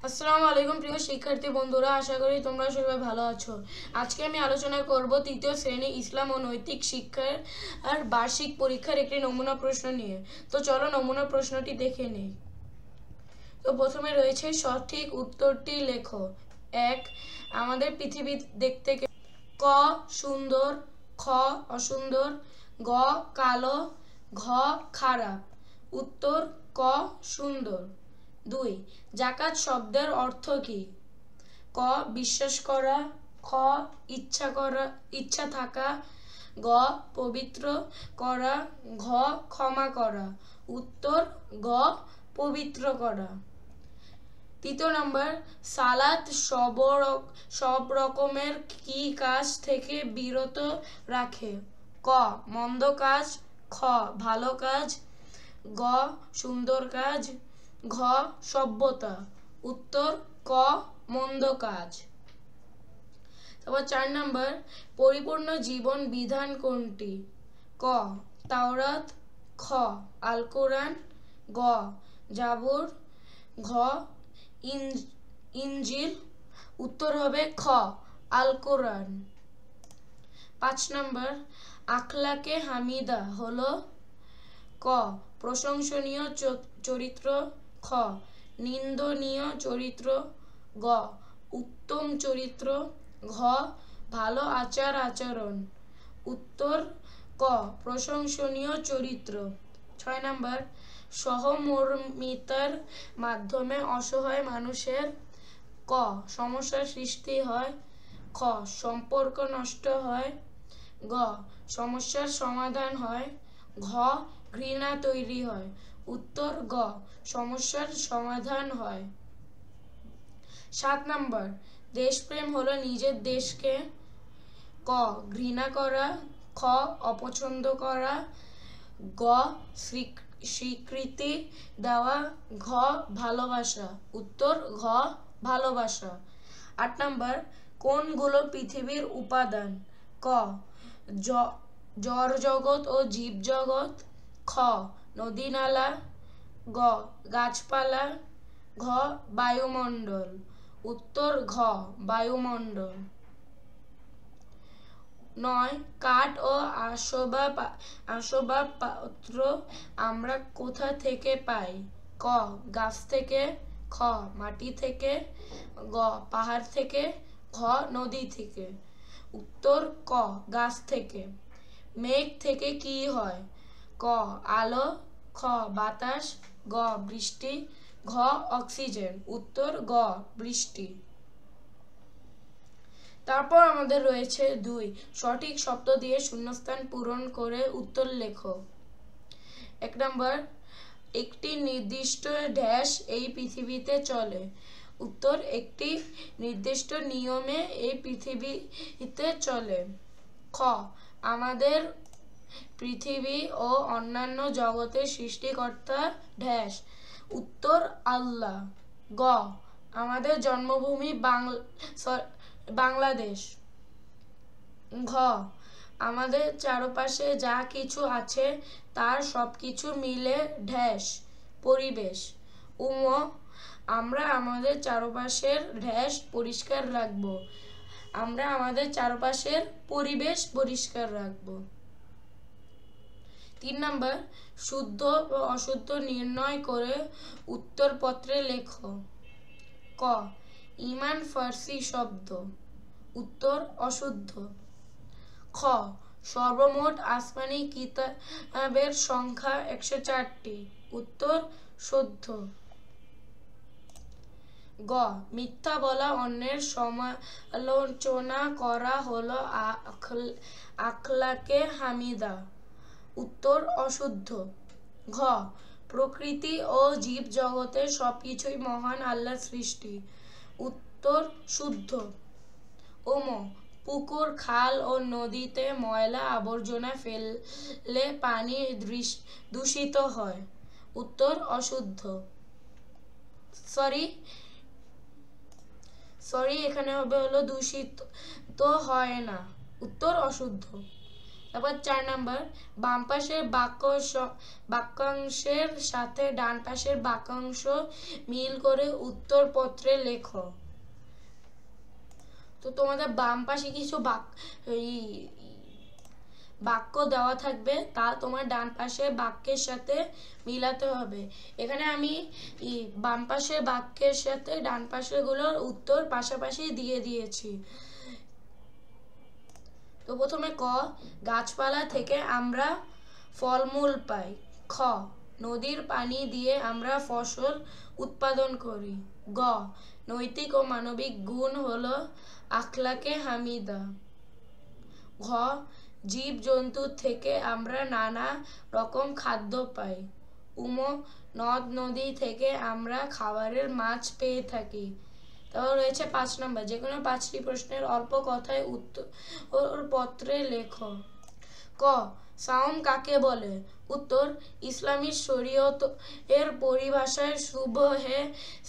আসসালামু আলাইকুম প্রিয় শিক্ষার্থী বন্ধুরা, আশা করি তোমরা সবাই ভালো আছো। আজকে আমি আলোচনা করব তৃতীয় শ্রেণী ইসলাম ও নৈতিক শিক্ষার আর বার্ষিক পরীক্ষার একটি নমুনা প্রশ্ন নিয়ে। তো চলো নমুনা প্রশ্নটি দেখে নিই। তো প্রথমে রয়েছে সঠিক উত্তরটি লেখো। 1. আমাদের পৃথিবী দেখতে ক সুন্দর, খ অসুন্দর, গ কালো, ঘ খারাপ। উত্তর ক সুন্দর। 2. যাকাত শব্দের অর্থ কি? ক বিশ্বাস করা, খ ইচ্ছা থাকা, গ পবিত্র করা, ঘ ক্ষমা করা। উত্তর গ পবিত্র করা। 3 নম্বর, সালাত সব রকমের কি কাজ থেকে বিরত রাখে? ক মন্দ কাজ, খ ভালো কাজ, গ সুন্দর কাজ, ঘ সভ্যতা। উত্তর ক মন্দ কাজ। তারপর 4 নম্বর, পরিপূর্ণ জীবন বিধান কোনটি? ক তাওরাত, খ আল কোরআন, গ জাবুর, ঘ ইনজিল। উত্তর হবে খ আল কোরআন। 5 নম্বর, আখলাকে হামিদা হলো? ক প্রশংসনীয় চরিত্র, খ নিন্দনীয় চরিত্র, গ উত্তম চরিত্র, ঘ ভালো আচরণ। উত্তর ক প্রশংসনীয় চরিত্র। 6 নম্বর, সহমর্মিতার মাধ্যমে অসহায় মানুষের ক সমস্যার সৃষ্টি হয়, খ সম্পর্ক নষ্ট হয়, গ সমস্যার সমাধান হয়, ঘ ঘৃণা তৈরি হয়। উত্তর গ সমস্যার সমাধান হয়। 7 নম্বর, দেশপ্রেম হলো নিজের দেশকে ক ঘৃণা করা, খ অপছন্দ করা, গ স্বীকৃতি দেওয়া, ঘ ভালোবাসা। উত্তর ঘ ভালোবাসা। 8 নম্বর, কোনগুলো পৃথিবীর উপাদান? ক জড় জগৎ ও জীব জগৎ, খ নদী নালা, গ গাছপালা, ঘ বায়ুমণ্ডল। উত্তর ঘ বায়ুমণ্ডল। 9 কাঠ ও আসবাবপত্র আমরা কোথা থেকে পাই? ক গাছ থেকে, খ মাটি থেকে, গ পাহাড় থেকে, ঘ নদী থেকে। উত্তর ক গাছ থেকে। মেঘ থেকে কি হয়? ক আলো, খ বাতাস, গ বৃষ্টি, ঘ অক্সিজেন। উত্তর গ বৃষ্টি। তারপর আমাদের রয়েছে 2 সঠিক শব্দ দিয়ে শূন্যস্থান পূরণ করে উত্তর লেখো। 1 নম্বর, একটি নির্দিষ্ট ড্যাশ এই পৃথিবীতে চলে। উত্তর একটি নির্দিষ্ট নিয়মে এই পৃথিবীতে চলে। খ আমাদের পৃথিবী ও অন্যান্য জগতের সৃষ্টিকর্তা ড্যাশ। উত্তর আল্লাহ। গ আমাদের জন্মভূমি বাংলাদেশ। ঘ আমাদের চারপাশে যা কিছু আছে তার সবকিছু মিলে ড্যাশ পরিবেশ। উম আমরা আমাদের চারপাশের ড্যাশ পরিষ্কার রাখব। আমরা আমাদের চারপাশের পরিবেশ পরিষ্কার রাখব। 3 নম্বর, শুদ্ধ ও অশুদ্ধ নির্ণয় করে উত্তরপত্রে লেখো। ক ঈমান ফার্সি শব্দ। উত্তর অশুদ্ধ। খ সর্বমোট আসমানি কিতাবের সংখ্যা 104টি। উত্তর শুদ্ধ। গ মিথ্যা বলা অন্যের সমালোচনা করা হলো আখলাকে হামিদা। উত্তর অশুদ্ধ। ঘ প্রকৃতি ও জীব জগতের সবকিছুই মহান আল্লাহর সৃষ্টি। উত্তর শুদ্ধ। ওম পুকুর, খাল ও নদীতে ময়লা আবর্জনা ফেললে পানি দূষিত হয়। উত্তর অশুদ্ধ। সরি এখানে হবে হলো দূষিত হয় না। উত্তর অশুদ্ধ। তারপর 4 নাম্বার, বাম পাশের বাক্যাংশের সাথে ডান পাশের বাক্যাংশ মিল করে উত্তরপত্রে লেখো। তো তোমাদের বাম পাশে কিছু বাক্য দেওয়া থাকবে, তা তোমার ডান পাশের বাক্যের সাথে মিলাতে হবে। এখানে আমি বাম পাশের বাক্যের সাথে ডান পাশের গুলোর উত্তর পাশাপাশি দিয়ে দিয়েছি। তো প্রথমে ক, গাছপালা থেকে আমরা ফলমূল পাই। খ, নদীর পানি দিয়ে আমরা ফসল উৎপাদন করি। গ, নৈতিক ও মানবিক গুণ হলো আখলাকে হামিদা। ঘ, জীব জন্তু থেকে আমরা নানা রকম খাদ্য পাই। উম, নদ নদী থেকে আমরা খাবারের মাছ পেয়ে থাকি। তারপর রয়েছে 5 নম্বর, যে কোনো 5টি প্রশ্নের অল্প কথায় উত্তর পত্রে লেখো। ক, সাওম কাকে বলে? উত্তর, ইসলামী শরীয়ত এর পরিভাষায় শুভ হে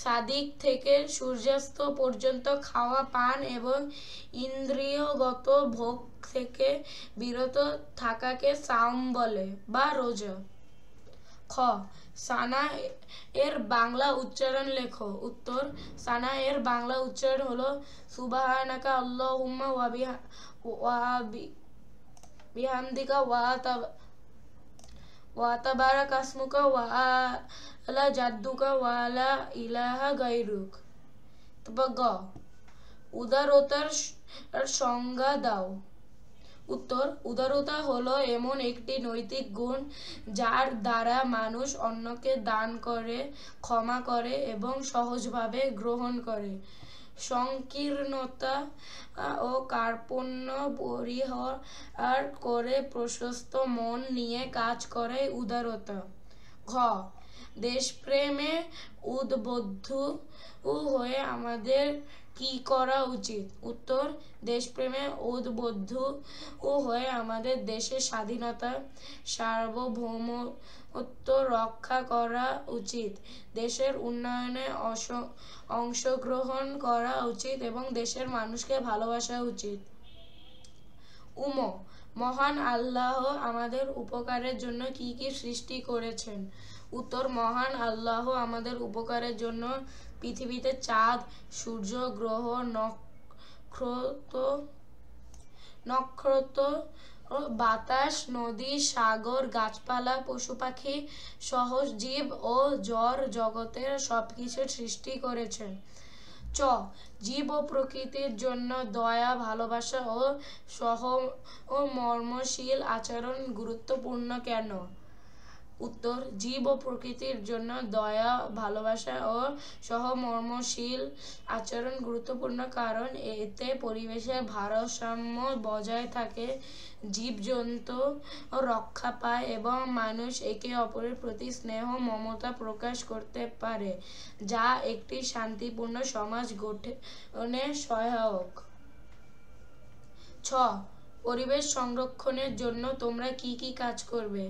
সাদিক থেকে সূর্যাস্ত পর্যন্ত খাওয়া, পান এবং ইন্দ্রিয়গত ভোগ থেকে বিরত থাকাকে সাওম বলে বা রোজা। খ, সানা এর বাংলা উচ্চারণ লেখো। উত্তর, সানা এর বাংলা উচ্চারণ হলো সুবহানাকা আল্লাহুম্মা ওয়া বিহামদিকা ওয়া তাবারাকা ইসমুকা ওয়া আলা জাদ্দুকা ওয়া লা ইলাহা গায়রুক। তারপর গ, উদারতার সংজ্ঞা দাও। উত্তর, উদারতা হলো এমন একটি নৈতিক গুণ যার দ্বারা মানুষ অন্যকে দান করে, ক্ষমা করে এবং সহজভাবে গ্রহণ করে। সংকীর্ণতা ও কার্পণ্য পরিহার করে প্রশস্ত মন নিয়ে কাজ করে উদারতা। ঘ, দেশপ্রেমে উদ্বুদ্ধ হয়ে আমাদের কি করা উচিত? উত্তর, দেশপ্রেমে উদ্বুদ্ধ হয়ে আমাদের দেশের স্বাধীনতা, সার্বভৌমত্ব রক্ষা করা উচিত, দেশের উন্নয়নে অংশগ্রহণ করা উচিত এবং দেশের মানুষকে ভালোবাসা উচিত। উম, মহান আল্লাহ আমাদের উপকারের জন্য কি কি সৃষ্টি করেছেন? উত্তর, মহান আল্লাহ আমাদের উপকারের জন্য পৃথিবীতে চাঁদ, সূর্য, গ্রহ, নক্ষত্র, বাতাস, নদী, সাগর, গাছপালা, পশু পাখি সহ জীব ও জড় জগতের সবকিছু সৃষ্টি করেছেন। চ, জীব ও প্রকৃতির জন্য দয়া, ভালোবাসা ও সহমর্মশীল আচরণ গুরুত্বপূর্ণ কেন? উত্তর, জীব ও প্রকৃতির জন্য দয়া, ভালোবাসা ও সহমর্মশীল আচরণ গুরুত্বপূর্ণ কারণ এতে পরিবেশের ভারসাম্য বজায় থাকে, জীবজন্তু রক্ষা পায় এবং মানুষ একে অপরের প্রতি স্নেহ মমতা প্রকাশ করতে পারে, যা একটি শান্তিপূর্ণ সমাজ গঠনে সহায়ক। ছ, পরিবেশ সংরক্ষণের জন্য তোমরা কি কি কাজ করবে?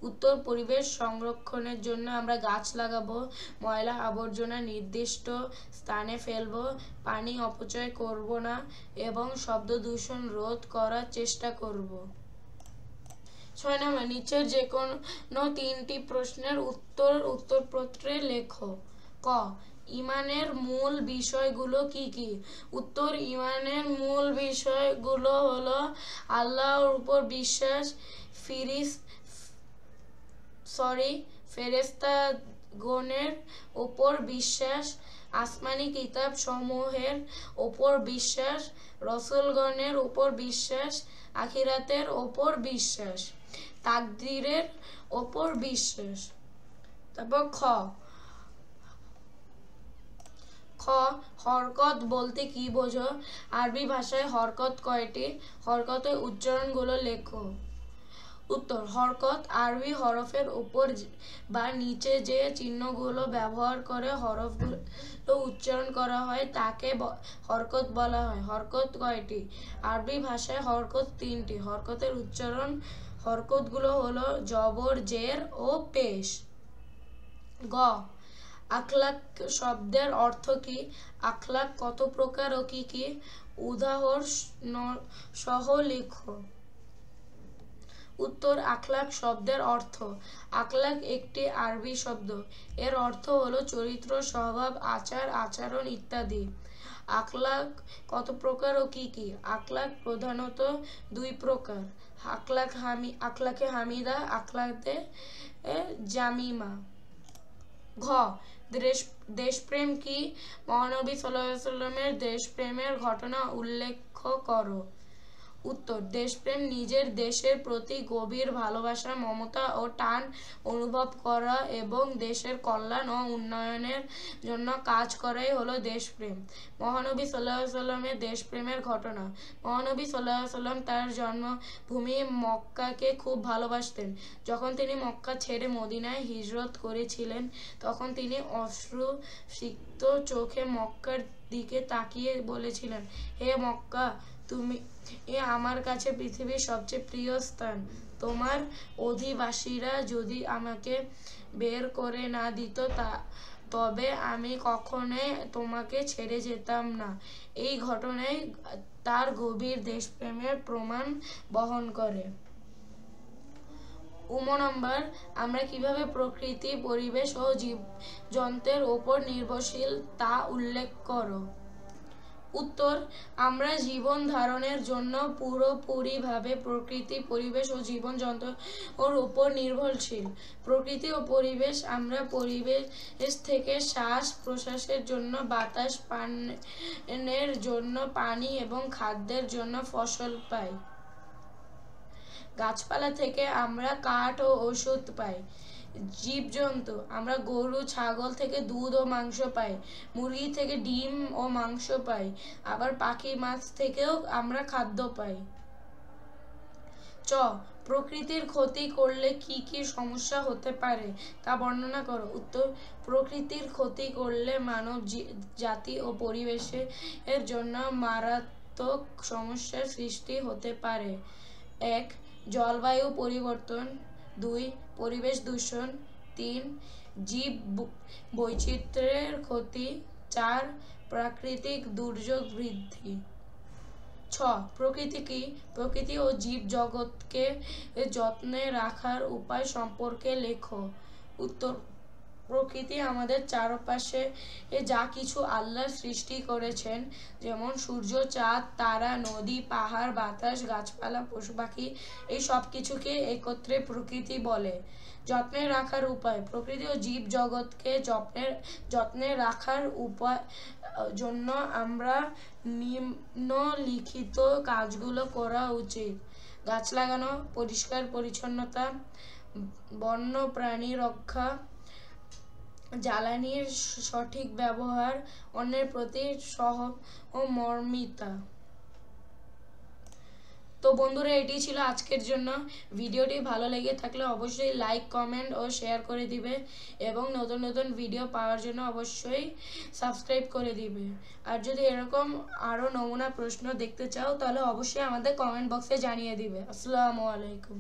উত্তর, পরিবেশ সংরক্ষণের জন্য আমরা গাছ লাগাবো, ময়লা আবর্জনা নির্দিষ্ট স্থানে ফেলবো, পানি অপচয় করব না এবং শব্দ দূষণ রোধ করার চেষ্টা করব। 6 নম্বর, নিচের যে কোনো 3টি প্রশ্নের উত্তরপত্রে লেখো। ক, ঈমানের মূল বিষয়গুলো কি কি? উত্তর, ঈমানের মূল বিষয়গুলো হলো আল্লাহর উপর বিশ্বাস, ফেরেশতাগণের উপর বিশ্বাস, আসমানি কিতাব সমূহের উপর বিশ্বাস, রাসূলগণের উপর বিশ্বাস, আখিরাতের উপর বিশ্বাস, তাকদীরের উপর বিশ্বাস। তারপর খ, হরকত বলতে কি বোঝো? আরবি ভাষায় হরকত কয়টি? হরকতের উচ্চারণগুলো লেখো। উত্তর, হরকত আরবি হরফের উপর বা নিচে যে চিহ্নগুলো ব্যবহার করে হরফগুলো উচ্চারণ করা হয় তাকে হরকত বলা হয়। হরকত কয়টি? আরবি ভাষায় হরকত 3টি। হরকতের উচ্চারণ হরকতগুলো হলো জবর, জের ও পেশ। গ, আখলাক শব্দের অর্থ কি? আখলাক কত প্রকার ও কি কি? উদাহরণ সহ লেখো। উত্তর আখলাক শব্দের অর্থ। আখলাক একটি আরবি শব্দ, এর অর্থ হলো চরিত্র, স্বভাব, আচার আচরণ ইত্যাদি। আখলাক কত প্রকার ও কি কি? আখলাক প্রধানত দুই প্রকার, আখলাকে হামিদা, আখলাকে জামিমা। ঘ দেশপ্রেম কি? মহানবী সাল্লাল্লাহু আলাইহি ওয়াসাল্লামের দেশপ্রেমের ঘটনা উল্লেখ করো। উত্তর দেশপ্রেম নিজের দেশের প্রতি গভীর ভালোবাসা, মমতা ও টান অনুভব করা এবং দেশের কল্যাণ ও উন্নয়নের জন্য কাজ করাই হলো দেশপ্রেম। মহানবী সাল্লাল্লাহু আলাইহি ওয়াসাল্লামের দেশপ্রেমের ঘটনা। মহানবী সাল্লাল্লাহু আলাইহি ওয়াসাল্লাম তার জন্মভূমি মক্কাকে খুব ভালোবাসতেন। যখন তিনি মক্কা ছেড়ে মদিনায় হিজরত করেছিলেন তখন তিনি অশ্রুসিক্ত চোখে মক্কার দিকে তাকিয়ে বলেছিলেন, হে মক্কা, তুমি আমার কাছে পৃথিবীর সবচেয়ে প্রিয় স্থান। তোমার অধিবাসীরা যদি আমাকে বের করে না দিত তবে আমি কখনোই তোমাকে ছেড়ে যেতাম না। এই ঘটনায় তার গভীর দেশপ্রেমের প্রমাণ বহন করে। নম্বর, আমরা কিভাবে প্রকৃতি, পরিবেশ ও জীবজন্তুর উপর নির্ভরশীল তা উল্লেখ করো। উত্তর, আমরা জীবন ধারণের জন্য পুরোপুরিভাবে প্রকৃতি, পরিবেশ ও জীবজন্তুর উপর নির্ভরশীল। প্রকৃতি ও পরিবেশ, আমরা পরিবেশ থেকে শ্বাস প্রশ্বাসের জন্য বাতাস, পানের জন্য পানি এবং খাদ্যের জন্য ফসল পাই। গাছপালা থেকে আমরা কাঠ ও ওষুধ পাই। জীবজন্তু, আমরা গরু, ছাগল থেকে দুধ ও মাংস পাই, মুরগি থেকে ডিম ও মাংস পাই, আবার পাখি, মাছ থেকেও আমরা খাদ্য পাই। চ প্রকৃতির ক্ষতি করলে কি কি সমস্যা হতে পারে তা বর্ণনা করো। উত্তর, প্রকৃতির ক্ষতি করলে মানব জাতি ও পরিবেশের জন্য মারাত্মক সমস্যার সৃষ্টি হতে পারে। 1. জলবায়ু পরিবর্তন, 2. পরিবেশ দূষণ, 3. জীব বৈচিত্র্যের ক্ষতি, 4. প্রাকৃতিক দুর্যোগ বৃদ্ধি। 6. প্রকৃতি কি? প্রকৃতি ও জীব জগৎকে যত্নে রাখার উপায় সম্পর্কে লেখো। উত্তর, প্রকৃতি আমাদের চারপাশে যা কিছু আল্লাহ সৃষ্টি করেছেন, যেমন সূর্য, চাঁদ, তারা, নদী, পাহাড়, বাতাস, গাছপালা, পশু পাখি, এই সব কিছুকে একত্রে প্রকৃতি বলে। যত্নে রাখার উপায়, প্রকৃতি ও জীব জগৎকে যত্নে রাখার উপায় জন্য আমরা নিম্নলিখিত কাজগুলো করা উচিত। গাছ লাগানো, পরিষ্কার পরিচ্ছন্নতা, বন্য প্রাণী রক্ষা, জ্বালানির সঠিক ব্যবহার, অন্যের প্রতি সহমর্মিতা। তো বন্ধুরা, এটি ছিল আজকের জন্য। ভিডিওটি ভালো লেগে থাকলে অবশ্যই লাইক, কমেন্ট ও শেয়ার করে দিবে এবং নতুন নতুন ভিডিও পাওয়ার জন্য অবশ্যই সাবস্ক্রাইব করে দিবে। আর যদি এরকম আরও নমুনা প্রশ্ন দেখতে চাও তাহলে অবশ্যই আমাদের কমেন্ট বক্সে জানিয়ে দিবে। আসসালামু আলাইকুম।